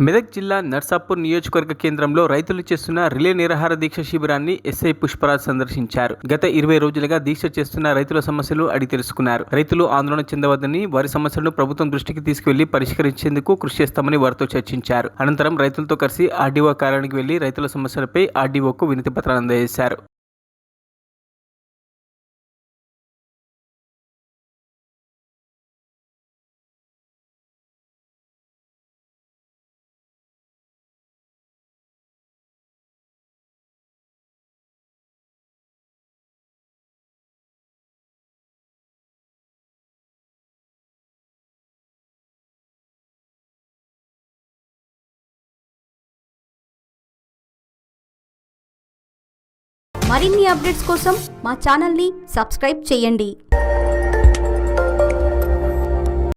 మెదక్ జిల్లా నర్సాపూర్ నియోజకవర్గ కేంద్రంలో రైతులు చేస్తున్న రిలే నిరాహార దీక్ష శిబిరాన్ని ఎస్ఐ పుష్పరాజ్ సందర్శించారు. గత 20 రోజులుగా దీక్ష చేస్తున్న రైతుల సమస్యలు అడిగి తెలుసుకున్నారు. రైతులు ఆందోళన చెందవద్దని, వారి సమస్యలను ప్రభుత్వం దృష్టికి తీసుకువెళ్లి పరిష్కరించేందుకు కృషి చేస్తామని వారితో చర్చించారు. అనంతరం రైతులతో కలిసి ఆర్డీఓ కార్యాలయానికి వెళ్లి రైతుల సమస్యలపై ఆర్డీఓకు వినతి పత్రాలు అందజేశారు. మరిన్ని అప్డేట్స్ కోసం మా ఛానల్ని సబ్స్క్రైబ్ చేయండి.